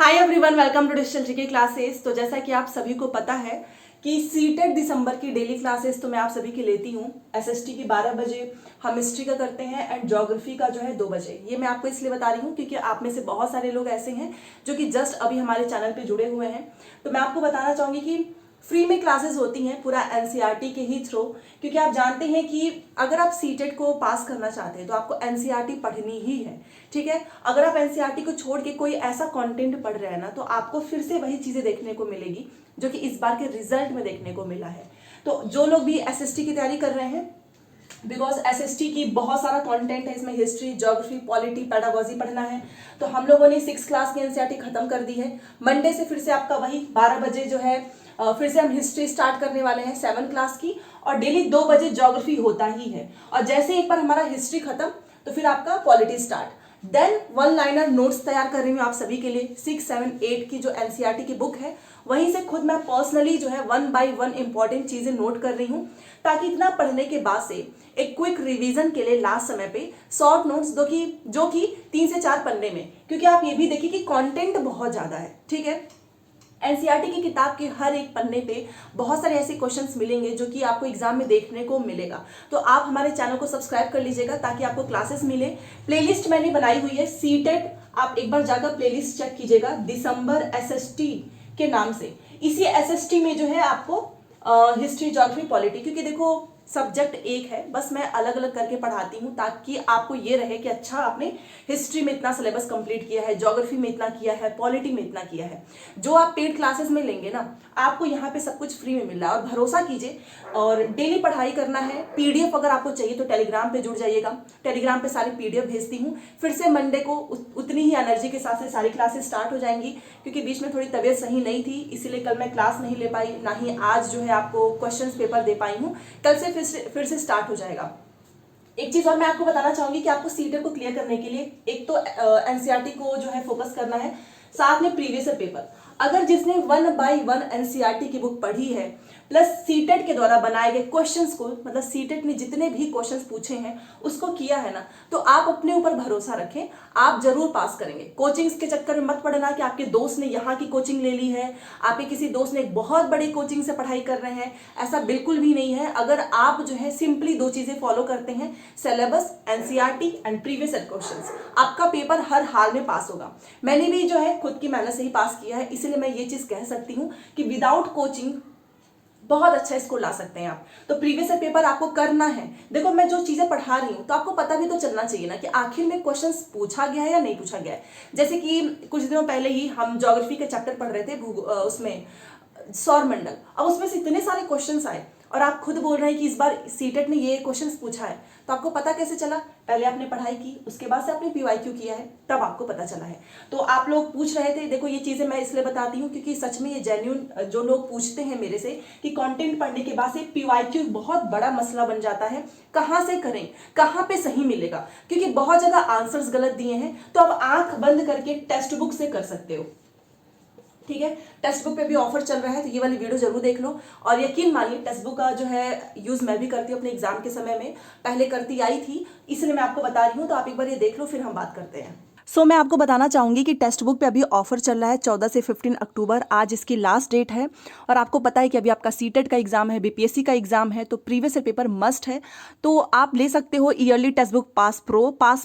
Hi everyone, welcome to digital GK classes. तो जैसा कि आप सभी को पता है कि सीटेट दिसंबर की डेली क्लासेस तो मैं आप सभी की लेती हूँ। एसएसटी की 12 बजे हम हिस्ट्री का करते हैं एंड ज्योग्राफी का जो है 2 बजे। ये मैं आपको इसलिए बता रही हूँ क्योंकि आप में से बहुत सारे लोग ऐसे हैं जो कि जस्ट अभी हमारे चैनल पे जुड़े हुए हैं। तो मैं आपको बताना चाहूँगी कि फ्री में क्लासेस होती हैं पूरा एनसीईआरटी के ही थ्रू, क्योंकि आप जानते हैं कि अगर आप सीटेट को पास करना चाहते हैं तो आपको एनसीईआरटी पढ़नी ही है। ठीक है, अगर आप एनसीईआरटी को छोड़ के कोई ऐसा कंटेंट पढ़ रहे हैं ना, तो आपको फिर से वही चीजें देखने को मिलेगी जो कि इस बार के रिजल्ट में देखने को मिला है। तो जो लोग भी एसएसटी की तैयारी कर रहे हैं, बिकॉज एसएसटी की बहुत सारा कंटेंट है, इसमें हिस्ट्री, ज्योग्राफी, पॉलिटी, पेडागोजी पढ़ना है। तो हम लोगों ने 6 क्लास की एनसीईआरटी खत्म कर दी है। मंडे से फिर से आपका वही 12 बजे जो है फिर से हम हिस्ट्री स्टार्ट करने वाले हैं 7 क्लास की, और डेली 2 बजे ज्योग्राफी होता ही है। और जैसे एक बार हमारा हिस्ट्री खत्म तो फिर आपका polity start. Then 1 liner notes तैयार कर रही हूँ आप सभी के लिए। 6, 7, 8 की जो एनसीईआरटी की बुक है वहीं से खुद मैं पर्सनली जो है 1 बाय 1 इंपॉर्टेंट चीजें नोट कर रही हूँ, ताकि इतना पढ़ने के बाद से एक क्विक रिवीजन के लिए लास्ट समय पे शॉर्ट नोट्स दो की जो कि 3 से 4 पन्ने में, क्योंकि आप ये भी देखिए कि कंटेंट बहुत ज्यादा है। ठीक है, एनसीईआरटी की किताब के हर एक पन्ने पे बहुत सारे ऐसे क्वेश्चंस मिलेंगे जो कि आपको एग्जाम में देखने को मिलेगा। तो आप हमारे चैनल को सब्सक्राइब कर लीजिएगा ताकि आपको क्लासेस मिले। प्लेलिस्ट मैंने बनाई हुई है सीटेट, आप एक बार जाकर प्लेलिस्ट चेक कीजिएगा दिसंबर एसएसटी के नाम से। इसी एसएसटी में जो है आपको हिस्ट्री, ज्योग्राफी, पॉलिटी, क्योंकि देखो सब्जेक्ट एक है, बस मैं अलग अलग करके पढ़ाती हूँ ताकि आपको ये रहे कि अच्छा आपने हिस्ट्री में इतना सिलेबस कंप्लीट किया है, ज्योग्राफी में इतना किया है, पॉलिटी में इतना किया है। जो आप पेड क्लासेस में लेंगे ना, आपको यहाँ पे सब कुछ फ्री में मिल रहा है। और भरोसा कीजिए, और डेली पढ़ाई करना है। पीडीएफ अगर आपको चाहिए तो टेलीग्राम पे जुड़ जाइएगा, टेलीग्राम पे सारी पीडीएफ भेजती हूँ। फिर से मंडे को उतनी ही एनर्जी के साथ से सारी क्लासेस स्टार्ट हो जाएंगी, क्योंकि बीच में थोड़ी तबीयत सही नहीं थी, इसीलिए कल मैं क्लास नहीं ले पाई, ना ही आज जो है आपको क्वेश्चन पेपर दे पाई हूँ। कल से फिर से स्टार्ट हो जाएगा। एक चीज और मैं आपको बताना चाहूंगी कि आपको सीटेट को क्लियर करने के लिए एक तो एनसीईआरटी को जो है फोकस करना है, साथ में प्रीवियस पेपर। अगर जिसने 1 बाय 1 एनसीईआरटी की बुक पढ़ी है प्लस सीटेट के द्वारा बनाए गए क्वेश्चंस को, मतलब सीटेट ने जितने भी क्वेश्चंस पूछे हैं उसको किया है ना, तो आप अपने ऊपर भरोसा रखें, आप जरूर पास करेंगे। कोचिंग्स के चक्कर में मत पड़ना कि आपके दोस्त ने यहाँ की कोचिंग ले ली है, आपके किसी दोस्त ने एक बहुत बड़ी कोचिंग से पढ़ाई कर रहे हैं, ऐसा बिल्कुल भी नहीं है। अगर आप जो है सिंपली 2 चीजें फॉलो करते हैं, syllabus, NCERT and previous questions, आपका पेपर हर हाल में पास होगा। मैंने भी जो है खुद की मेहनत से ही पास किया है, इसलिए मैं ये चीज कह सकती हूँ कि विदाउट कोचिंग बहुत अच्छा स्कोर ला सकते हैं आप। तो प्रीवियस पेपर आपको करना है। देखो मैं जो चीजें पढ़ा रही हूँ तो आपको पता भी तो चलना चाहिए ना कि आखिर में क्वेश्चंस पूछा गया है या नहीं पूछा गया है। जैसे कि कुछ दिनों पहले ही हम ज्योग्राफी के चैप्टर पढ़ रहे थे, उसमें सौर मंडल। अब उसमें से इतने सारे क्वेश्चंस आए और आप खुद बोल रहे हैं कि इस बार सीटेट ने ये क्वेश्चंस पूछा है, तो आपको पता कैसे चला? पहले आपने पढ़ाई की, उसके बाद से आपने पीवाईक्यू किया है, तब आपको पता चला है। तो आप लोग पूछ रहे थे, देखो ये चीजें मैं इसलिए बताती हूँ क्योंकि सच में ये जेन्युइन जो लोग पूछते हैं मेरे से कि कंटेंट पढ़ने के बाद से पीवाईक्यू बहुत बड़ा मसला बन जाता है, कहाँ से करें, कहाँ पे सही मिलेगा, क्योंकि बहुत जगह आंसर्स गलत दिए हैं। तो अब आंख बंद करके टेक्स्ट बुक से कर सकते हो। ठीक है, टेक्स्ट बुक पे भी ऑफर चल रहा है, तो ये वाली वीडियो जरूर देख लो। और यकीन मानिए टेक्स्ट बुक का जो है यूज मैं भी करती हूँ अपने एग्जाम के समय में, पहले करती आई थी, इसलिए मैं आपको बता रही हूँ। तो आप एक बार ये देख लो, फिर हम बात करते हैं। मैं आपको बताना चाहूंगी कि टेक्स्ट बुक पे अभी ऑफर चल रहा है 14 से 15 अक्टूबर, आज इसकी लास्ट डेट है। और आपको पता है कि अभी आपका सीटेट का एग्जाम है, बीपीएससी का एग्जाम है, तो प्रीवियस पेपर मस्ट है। तो आप ले सकते हो yearly text book pass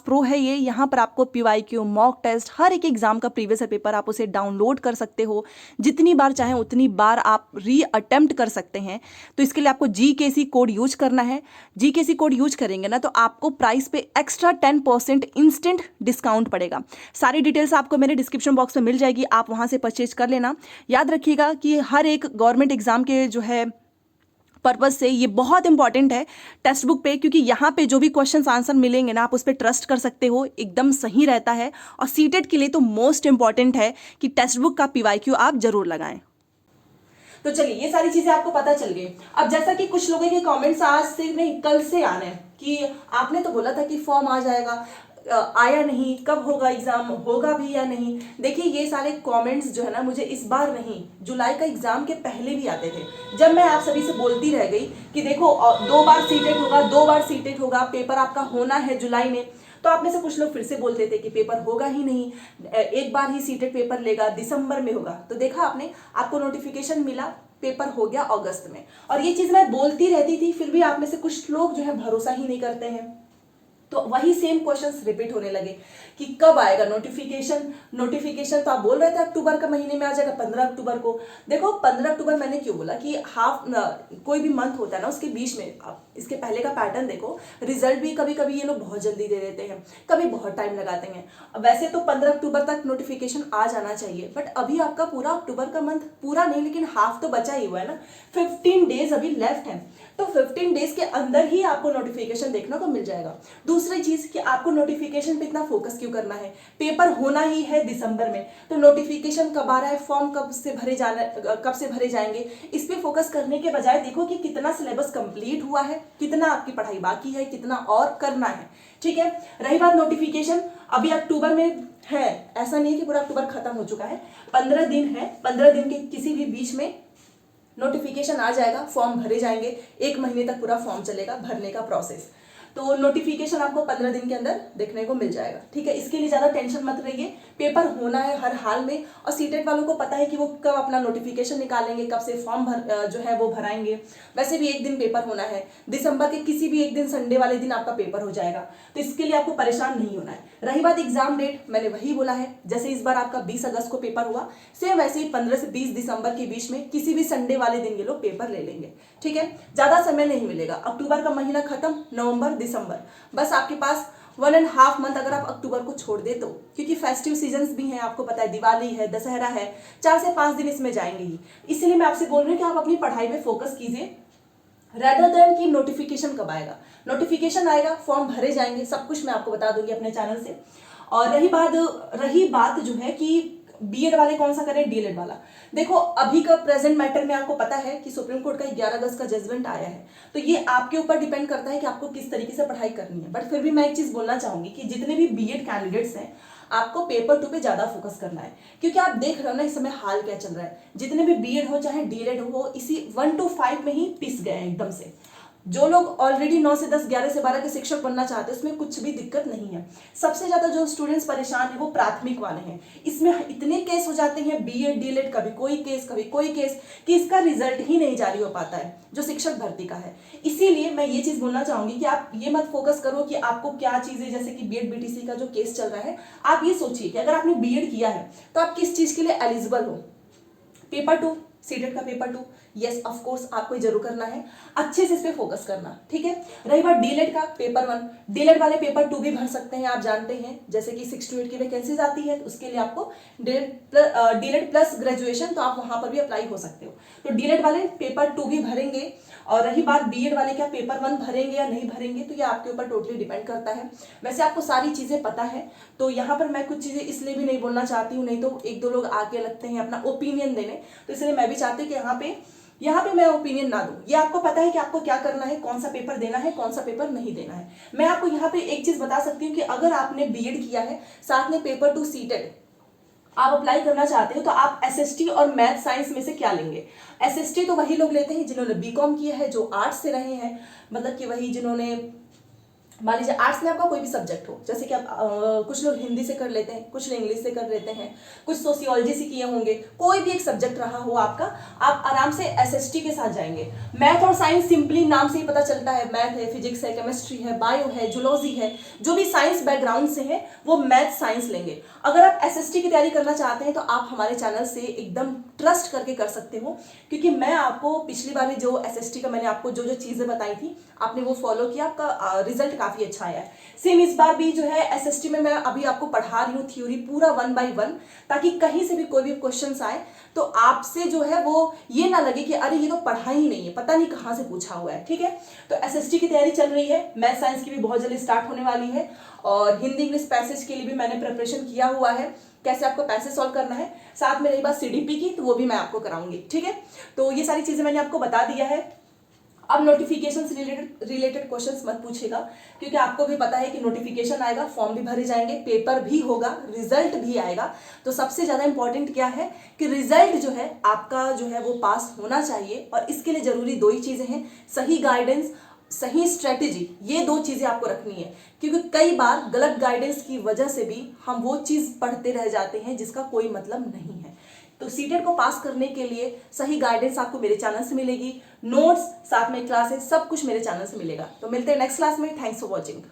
pro है ये। यहाँ पर आपको पीवाईक्यू, मॉक टेस्ट, हर एक एग्जाम का प्रीवियस पेपर आप उसे डाउनलोड कर सकते हो, जितनी बार चाहें उतनी बार आप री अटेम्प्ट कर सकते हैं। तो इसके लिए आपको जीकेसी कोड यूज करना है। जीकेसी कोड यूज करेंगे ना तो आपको प्राइस पे एक्स्ट्रा 10% इंस्टेंट डिस्काउंट पड़ेगा। सारी डिटेल्स आपको मेरे डिस्क्रिप्शन बॉक्स में मिल जाएगी, आप वहां से परचेज कर लेना। याद रखिएगा कि हर एक गवर्नमेंट एग्जाम के जो है पर्पज से ये बहुत इंपॉर्टेंट है टेक्स्ट बुक पे, क्योंकि यहाँ पे जो भी क्वेश्चंस आंसर मिलेंगे ना, आप उस पर ट्रस्ट कर सकते हो, एकदम सही रहता है। और सीटेट के लिए तो मोस्ट इंपॉर्टेंट है कि टेक्स्ट बुक का पीवाईक्यू आप जरूर लगाएं। तो चलिए, ये सारी चीजें आपको पता चल गई। अब जैसा कि कुछ लोगों के कमेंट्स आज से नहीं कल से आने हैं कि आपने तो बोला था कि फॉर्म आ जाएगा, आया नहीं, कब होगा एग्जाम, होगा भी या नहीं। देखिए ये सारे कमेंट्स जो है ना, मुझे इस बार नहीं, जुलाई का एग्जाम के पहले भी आते थे, जब मैं आप सभी से बोलती रह गई कि देखो 2 बार सीटेट होगा, 2 बार सीटेट होगा, पेपर आपका होना है जुलाई में। तो आप में से कुछ लोग फिर से बोलते थे कि पेपर होगा ही नहीं, एक बार ही सीटेट पेपर लेगा, दिसंबर में होगा। तो देखा आपने, आपको नोटिफिकेशन मिला, पेपर हो गया अगस्त में। और ये चीज मैं बोलती रहती थी, फिर भी आप में से कुछ लोग जो है भरोसा ही नहीं करते हैं। तो वही सेम क्वेश्चंस रिपीट होने लगे कि कब आएगा नोटिफिकेशन। नोटिफिकेशन तो आप बोल रहे थे अक्टूबर का महीने में आ जाएगा, 15 अक्टूबर को। देखो 15 अक्टूबर मैंने क्यों बोला कि कोई भी मंथ होता है ना, उसके बीच में आप इसके पहले का पैटर्न देखो, रिजल्ट भी कभी कभी ये लोग बहुत जल्दी दे देते हैं, कभी बहुत टाइम लगाते हैं। वैसे तो 15 अक्टूबर तक नोटिफिकेशन आ जाना चाहिए, बट अभी आपका पूरा अक्टूबर का मंथ पूरा नहीं, लेकिन हाफ तो बचा ही हुआ है ना, 15 डेज अभी लेफ्ट है। तो 15 डेज के अंदर ही आपको नोटिफिकेशन देखने को मिल जाएगा। दूसरी चीज कि आपको नोटिफिकेशन पे इतना फोकस क्यों करना है, पेपर होना ही है दिसंबर में, तो नोटिफिकेशन कब आ रहा है, फॉर्म कब से भरे जाएंगे, इस पे फोकस करने के बजाय देखो कि कितना सिलेबस कंप्लीट हुआ है, कितना आपकी पढ़ाई बाकी है, कितना और करना है। ठीक है, रही बात नोटिफिकेशन, अभी अक्टूबर में है, ऐसा नहीं है कि पूरा अक्टूबर खत्म हो चुका है, 15 दिन है, 15 दिन के किसी भी बीच में नोटिफिकेशन आ जाएगा, फॉर्म भरे जाएंगे, 1 महीने तक पूरा फॉर्म चलेगा भरने का प्रोसेस। तो नोटिफिकेशन आपको 15 दिन के अंदर देखने को मिल जाएगा। ठीक है, इसके लिए ज्यादा टेंशन मत रहिए, पेपर होना है हर हाल में। और सीटेट वालों को पता है कि वो कब अपना नोटिफिकेशन निकालेंगे, कब से फॉर्म जो है वो भराएंगे। वैसे भी एक दिन पेपर होना है, दिसंबर के किसी भी एक दिन, संडे वाले दिन आपका पेपर हो जाएगा, तो इसके लिए आपको परेशान नहीं होना है। रही बात एग्जाम डेट, मैंने वही बोला है, जैसे इस बार आपका 20 अगस्त को पेपर हुआ, सेम वैसे ही 15 से 20 दिसंबर के बीच में किसी भी संडे वाले दिन ये लोग पेपर ले लेंगे। ठीक है, ज्यादा समय नहीं मिलेगा, अक्टूबर का महीना खत्म, नवंबर दिसंबर, बस आपके पास 1.5 मंथ अगर आप अक्टूबर को छोड़ दे तो, क्योंकि फेस्टिव सीजन्स भी हैं, आपको पता है, दिवाली है, दशहरा है, 4 से 5 दिन इसमें जाएंगे ही। इसलिए मैं आपसे बोल रही हूँ कि आप अपनी पढ़ाई में फोकस कीजिए, रेदर देन कि नोटिफिकेशन कब आएगा। नोटिफिकेशन आएगा, फॉर्म भरे जाएंगे, सब कुछ मैं आपको बता दूंगी अपने चैनल से। और रही बात जो है कि बीएड वाले कौन सा करें, डीएलएड वाला, देखो अभी का प्रेजेंट मैटर में आपको पता है कि सुप्रीम कोर्ट का 11 अगस्त का जजमेंट आया है, तो ये आपके ऊपर डिपेंड करता है कि आपको किस तरीके से पढ़ाई करनी है। बट फिर भी मैं एक चीज बोलना चाहूंगी कि जितने भी बीएड कैंडिडेट्स हैं, आपको पेपर 2 पे ज्यादा फोकस करना है, क्योंकि आप देख रहे हो ना इस समय हाल क्या चल रहा है, जितने भी बीएड हो चाहे डीएलएड हो, वो इसी 1 to 5 में ही पिस गए हैं एकदम से। जो लोग ऑलरेडी 9 से 10, 11 से 12 के शिक्षक बनना चाहते हैं, उसमें कुछ भी दिक्कत नहीं है। सबसे ज्यादा जो स्टूडेंट्स परेशान है वो प्राथमिक वाले हैं। इसमें इतने केस हो जाते हैं, बीएड डीएलएड, कभी कोई केस कि इसका रिजल्ट ही नहीं जारी हो पाता है जो शिक्षक भर्ती का है। इसीलिए मैं ये चीज बोलना चाहूंगी कि आप ये मत फोकस करो कि आपको क्या चीजें, जैसे कि बीएड बीटीसी का जो केस चल रहा है, आप ये सोचिए कि अगर आपने बीएड किया है तो आप किस चीज के लिए एलिजिबल हो। पेपर 2, सीटेट का पेपर 2, यस ऑफ कोर्स आपको ये जरूर करना है, अच्छे से इस पे फोकस करना। ठीक है, रही बात डीएलएड का पेपर 1, डीएलएड वाले पेपर 2 भी भर सकते हैं, आप जानते हैं, जैसे कि 6 to 8 की वैकेंसीज आती है, तो उसके लिए आपको डीएलएड प्लस ग्रेजुएशन, तो आप वहां पर भी अप्लाई हो सकते हो। तो डीएलएड वाले पेपर 2 भी भरेंगे। और रही बात बीएड वाले क्या पेपर 1 भरेंगे या नहीं भरेंगे, तो ये आपके ऊपर टोटली डिपेंड करता है। वैसे आपको सारी चीजें पता है, तो यहाँ पर मैं कुछ चीजें इसलिए भी नहीं बोलना चाहती हूँ, नहीं तो 1-2 लोग आके लगते हैं अपना ओपिनियन देने, तो इसलिए मैं भी चाहती हूँ कि यहाँ पे मैं ओपिनियन ना दूं। ये आपको पता है कि आपको क्या करना है, कौन सा पेपर देना है, कौन सा पेपर नहीं देना है। मैं आपको यहाँ पे एक चीज बता सकती हूँ कि अगर आपने बीएड किया है, साथ में पेपर 2 सीटेड आप अप्लाई करना चाहते हो, तो आप एसएसटी और मैथ साइंस में से क्या लेंगे। एसएसटी तो वही लोग लेते हैं जिन्होंने बीकॉम किया है, जो आर्ट्स से रहे हैं, मतलब कि वही जिन्होंने, मान लीजिए आर्ट्स में आपका कोई भी सब्जेक्ट हो, जैसे कि आप कुछ लोग हिंदी से कर लेते हैं, कुछ लोग इंग्लिश से कर लेते हैं, कुछ सोशियोलॉजी से किए होंगे, कोई भी एक सब्जेक्ट रहा हो आपका, आप आराम से एसएसटी के साथ जाएंगे। मैथ और साइंस सिंपली नाम से ही पता चलता है, मैथ है, फिजिक्स है, केमिस्ट्री है, बायो है, जूलॉजी है, जो भी साइंस बैकग्राउंड से है वो मैथ साइंस लेंगे। अगर आप एसएसटी की तैयारी करना चाहते हैं तो आप हमारे चैनल से एकदम ट्रस्ट करके कर सकते हो, क्योंकि मैं आपको पिछली बार जो एसएसटी का मैंने आपको जो जो चीजें बताई थी, आपने वो फॉलो किया, आपका रिजल्ट काफी अच्छा आया है। सेम इस बार भी जो है एसएसटी में मैं अभी आपको पढ़ा रही हूँ थ्योरी पूरा 1 by 1, ताकि कहीं से भी कोई भी क्वेश्चंस आए तो आपसे जो है वो ये ना लगे कि अरे ये तो पढ़ा ही नहीं है, पता नहीं कहाँ से पूछा हुआ है। ठीक है, तो एसएसटी की तैयारी चल रही है, मैथ साइंस की भी बहुत जल्दी स्टार्ट होने वाली है, और हिंदी इंग्लिश पैसेज के लिए भी मैंने प्रिपरेशन किया हुआ है, कैसे आपको पैसेज सॉल्व करना है। साथ में रही बात सीडीपी की, तो वो भी मैं आपको कराऊंगी। ठीक है, तो ये सारी चीजें मैंने आपको बता दिया है। अब नोटिफिकेशन से रिलेटेड क्वेश्चंस मत पूछेगा, क्योंकि आपको भी पता है कि नोटिफिकेशन आएगा, फॉर्म भी भरे जाएंगे, पेपर भी होगा, रिजल्ट भी आएगा। तो सबसे ज्यादा इंपॉर्टेंट क्या है कि रिजल्ट जो है आपका जो है वो पास होना चाहिए, और इसके लिए जरूरी 2 ही चीजें हैं, सही गाइडेंस सही स्ट्रेटेजी, ये दो चीज़ें आपको रखनी है, क्योंकि कई बार गलत गाइडेंस की वजह से भी हम वो चीज़ पढ़ते रह जाते हैं जिसका कोई मतलब नहीं है। तो सीटेट को पास करने के लिए सही गाइडेंस आपको मेरे चैनल से मिलेगी, नोट्स साथ में क्लासेस सब कुछ मेरे चैनल से मिलेगा। तो मिलते हैं नेक्स्ट क्लास में। Thanks for watching.